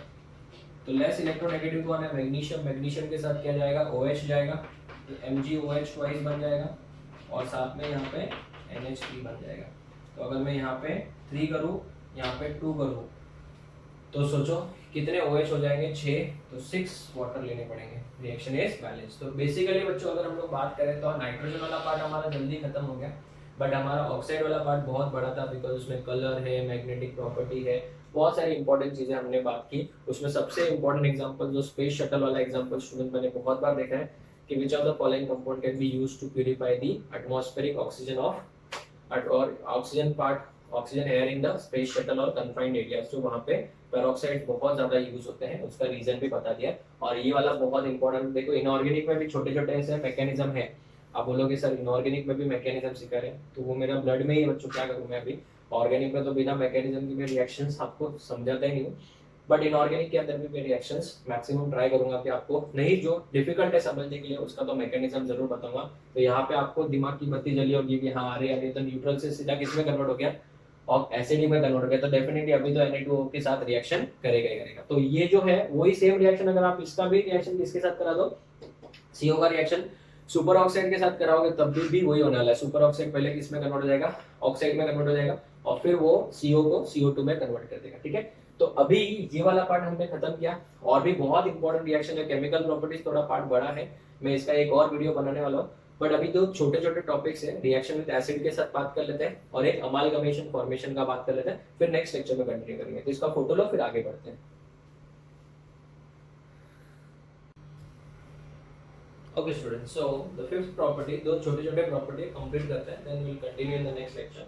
तो लेस इलेक्ट्रोनेगेटिव कौन है, मैग्नीशियम। मैग्नीशियम के साथ क्या जाएगा, OH जाएगा, तो MgOH ट्वाइस बन जाएगा और साथ में यहाँ पे NH3 बन जाएगा। तो अगर मैं यहाँ पे 3 करूँ, यहाँ पे 2 करूँ, तो सोचो कितने OH हो जाएंगे, 6, तो 6 वाटर लेने पड़ेंगे। Reaction is balance. तो बेसिकली बच्चों अगर हम लोग बात करें तो नाइट्रोजन वाला पार्ट हमारा जल्दी खत्म हो गया, बट हमारा ऑक्साइड वाला पार्ट बहुत बड़ा था, बिकॉज उसमें कलर है, मैग्नेटिक प्रॉपर्टी है, बहुत सारी इंपॉर्टेंट चीजें हमने बात की। उसमें सबसे इंपॉर्टेंट एग्जांपल जो स्पेस शटल वाला एग्जांपल स्टूडेंट मैंने बहुत बार देखा है कि which of the following compound can be used to purify the atmospheric oxygen of और oxygen part, oxygen air in the space shuttle और कन्फाइंड एरियाज, जो वहां पे पेरोक्साइड बहुत ज्यादा यूज होते हैं, उसका रीजन भी बता दिया। और ये वाला बहुत इंपॉर्टेंट, देखो इनऑर्गेनिक में भी छोटे छोटे ऐसे मैकेनिज्म है। आप बोलोगे सर इनऑर्गेनिक में भी मैकेनिज्म सिखा रहे हैं, तो वो मेरा ब्लड में ही बच्चों, क्या करूँ मैं अभी। ऑर्गेनिक में तो बिना मैकेनिज्म के मैं रिएक्शंस आपको समझाता ही नहीं हूँ, बट इनऑर्गेनिक के अंदर भी मैं रिएक्शंस मैक्सिमम ट्राई करूंगा कि आपको नहीं जो डिफिकल्ट है समझने के लिए उसका तो मैकेनिज्म जरूर बताऊंगा। तो यहाँ पे आपको दिमाग की बत्ती जली होगी कि हाँ अरे तो न्यूट्रल से सीधा किसमें कन्वर्ट हो गया, और एसिड में कन्वर्ट हो गया, तो डेफिनेटली अभी तो Na2O के साथ रिएक्शन करेगा ही करेगा। तो ये जो है वही सेम रिएक्शन अगर आप इसका भी रिएक्शन किसके साथ करा दो, CO का रिएक्शन सुपर ऑक्साइड के साथ कराओगे तब भी वही होने वाला है। सुपर ऑक्साइड पहले किसमें कन्वर्ट हो जाएगा, ऑक्साइड में कन्वर्ट हो जाएगा, और फिर वो CO को CO2 में कन्वर्ट कर देगा, ठीक है। तो अभी ये वाला पार्ट हमने खत्म किया, और भी बहुत इंपॉर्टेंट रिएक्शन है, केमिकल प्रॉपर्टीज थोड़ा पार्ट बड़ा है, मैं इसका एक और वीडियो बनाने वाला हूँ। बट अभी तो छोटे छोटे टॉपिक्स है, रिएक्शन विद एसिड के साथ बात कर लेते हैं और एक अमालगमेशन फॉर्मेशन का बात कर लेते हैं, फिर नेक्स्ट लेक्चर में कंटिन्यू करेंगे। तो इसका फोटो लो, फिर आगे बढ़ते हैं। Okay student, so the fifth property, दो छोटे छोटे प्रॉपर्टी कंप्लीट करते हैं, then we will continue in the next lecture.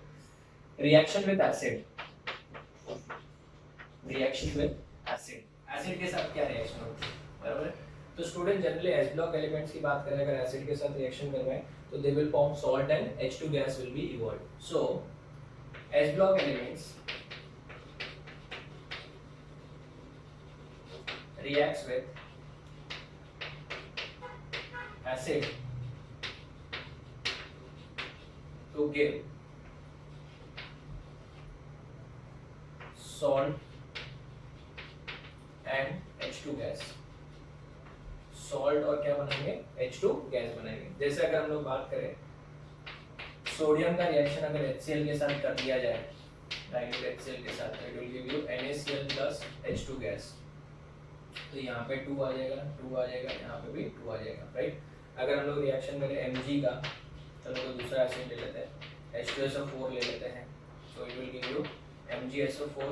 Reaction with acid, reaction with acid, acid के साथ क्या रिएक्शन होती है, बराबर है। तो student generally S block elements की बात करें, अगर एसिड के साथ रिएक्शन करवाएं तो they will form salt and H2 gas will be evolve. So S block elements reacts with acid to give salt and H2 gas. Salt और क्या बनाएंगे, H2 गैस बनाएंगे। जैसे अगर हम लोग बात करें सोडियम का रिएक्शन अगर HCl के साथ कर दिया जाए, डाइल्यूट HCl के साथ, it will give you NaCl plus H2 gas. तो यहाँ पे 2 आ जाएगा, 2 आ जाएगा, यहाँ पे भी 2 आ जाएगा, राइट। अगर हम लोग रिएक्शन करें Mg का, चलो कोई दूसरा एसिड ले लेते हैं, H2SO4 ले लेते हैं, तो it will give you MgSO4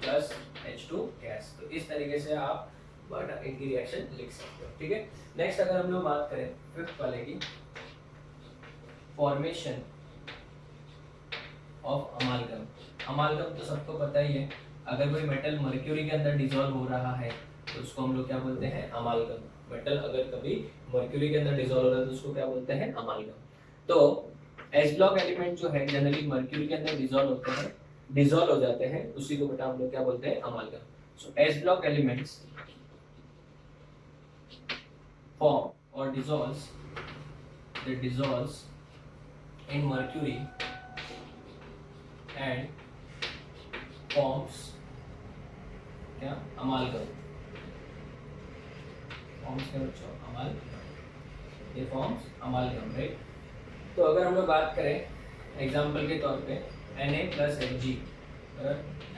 plus H2 gas. तो इस तरीके से आप इनकी रिएक्शन लिख सकते हो, ठीक है। नेक्स्ट अगर हम लोग बात करें फिफ्थ वाले की, फॉर्मेशन ऑफ अमालगम। अमालगम तो सबको पता ही है, अगर कोई मेटल मर्क्यूरी के अंदर डिसॉल्व हो रहा है तो उसको हम लोग क्या बोलते हैं, अमालगम। मेटल अगर कभी मर्क्यूरी के अंदर डिसॉल्व हो रहा है तो उसको क्या बोलते हैं, अमालगम। तो एस ब्लॉक एलिमेंट जो है जनरली मर्क्यूरी के अंदर डिसॉल्व होते हैं, डिसॉल्व हो जाते हैं, उसी को बेटा हम लोग क्या बोलते हैं, अमालगम। सो S block elements form or dissolves in mercury and forms क्या, amalgam, forms क्या बच्चों, amalgam, ये forms amalgam, right। तो अगर हम लोग बात करें एग्जाम्पल के तौर पे Na plus Hg,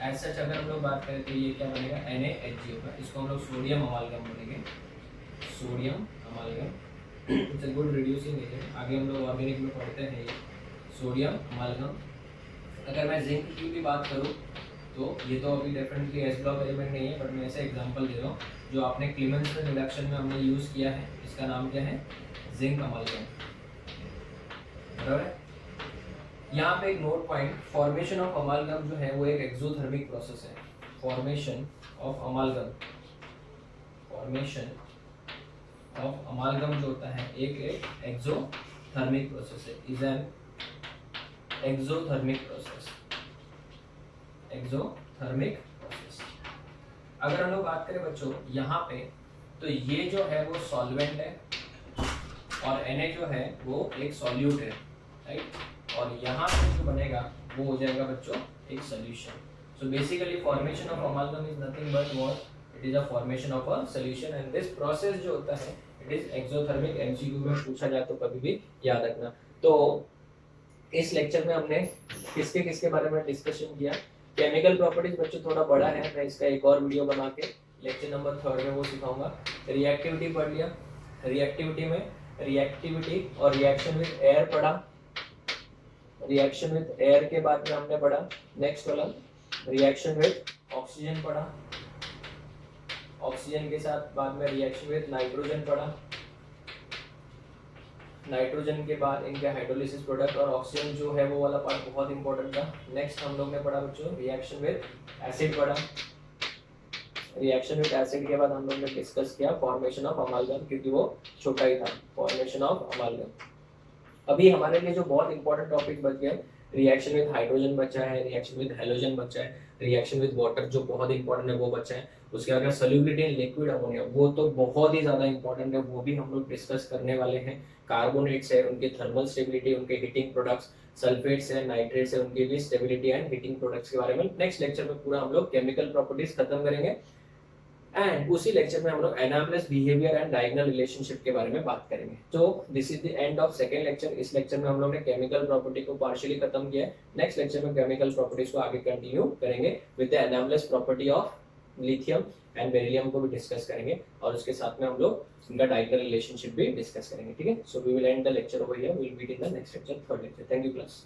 as such अगर हम लोग बात करें तो ये क्या बनेगा, NaHg होगा, इसको हम लोग सोडियम अमालगम बोलेंगे, sodium अमालगम। It's a good reducing agent, आगे हम लोग ऑर्गेनिक में पढ़ते हैं ये सोडियम अमालगम। अगर मैं जिंक की भी बात करूँ तो ये तो अभी डेफिनेटली एस ब्लॉक एलिमेंट नहीं है, बट मैं ऐसे एग्जांपल दे रहा हूँ जो आपने क्लीमेंस रिडक्शन में हमने यूज़ किया है, इसका नाम क्या है, जिंक अमालगम, बराबर है। यहाँ पे एक नोट पॉइंट, फॉर्मेशन ऑफ अमालगम जो है वो एक एक्सोथर्मिक प्रोसेस है। फॉर्मेशन ऑफ अमालगम, फॉर्मेशन ऑफ अमालगम जो होता है एक एक्सोथर्मिक प्रोसेस है, is an exothermic process, exothermic process. अगर हम लोग बात करें बच्चों यहाँ पे, तो ये जो है वो सॉल्वेंट है और Na जो है वो एक सॉल्यूट है, राइट। और यहाँ पे जो बनेगा वो हो जाएगा बच्चों एक solution. So basically formation of अमालगम is nothing but what, it is a formation of a solution and this process जो होता है इट इज एक्सोथर्मिक। एमसीक्यू में पूछा जाए तो कभी भी याद रखना। तो इस लेक्चर में हमने किसके किसके बारे में डिस्कशन किया। केमिकल प्रॉपर्टीज बच्चों थोड़ा बड़ा है, मैं इसका एक और वीडियो बना के लेक्चर नंबर 3 में वो सिखाऊंगा। रिएक्टिविटी पढ़ लिया, रिएक्टिविटी में रिएक्टिविटी और रिएक्शन विद एयर पढ़ा, रिएक्शन विद एयर के बाद में हमने पढ़ा नेक्स्ट वाला रिएक्शन विद ऑक्सीजन पढ़ा, ऑक्सीजन के साथ बाद में रिएक्शन विद नाइट्रोजन पढ़ा, नाइट्रोजन के बाद इनके हाइड्रोलिसिस प्रोडक्ट और ऑक्सीजन जो है वो वाला पार्ट बहुत इंपॉर्टेंट था। नेक्स्ट हम लोग ने पढ़ा बच्चों रिएक्शन विद एसिड पढ़ा, रिएक्शन विद एसिड के बाद हम लोग ने डिस्कस किया फॉर्मेशन ऑफ अमालगम, क्योंकि वो छोटा ही था, फॉर्मेशन ऑफ अमालगम। अभी हमारे लिए जो बहुत इंपॉर्टेंट टॉपिक बच गए, रिएक्शन विद हाइड्रोजन बचा है, रिएक्शन विद हेलोजन बचा है, रिएक्शन विद वाटर जो बहुत इंपॉर्टेंट है वो बचा है। उसके अगर सोल्यूबिलिटी इन लिक्विड अमोनिया वो तो बहुत ही ज्यादा इंपॉर्टेंट है, वो भी हम लोग डिस्कस करने वाले हैं। कार्बोनेट्स है, उनकी थर्मल स्टेबिलिटी, उनके हीटिंग प्रोडक्ट्स, सल्फेट्स है, नाइट्रेट्स है, उनकी भी स्टेबिलिटी एंड हीटिंग प्रोडक्ट्स के बारे में नेक्स्ट लेक्चर में पूरा हम लोग केमिकल प्रॉपर्टीज खत्म करेंगे। एंड उसी लेक्चर में हम लोग analysis behaviour and diagonal relationship के बारे में बात करेंगे। तो this is the end of second lecture. इस लेक्चर में हम लोग ने केमिकल प्रॉपर्टी को पार्शियली खत्म किया है। नेक्स्ट लेक्चर में केमिकल प्रॉपर्टीज को आगे कंटिन्यू करेंगे with the analysis property of lithium and beryllium को भी डिस्कस करेंगे और उसके साथ में हम लोग इनका डायगोनल रिलेशनशिप भी डिस्कस करेंगे, ठीक है। So we will end the lecture over here, we will meet in the next lecture, third lecture. Thank you class.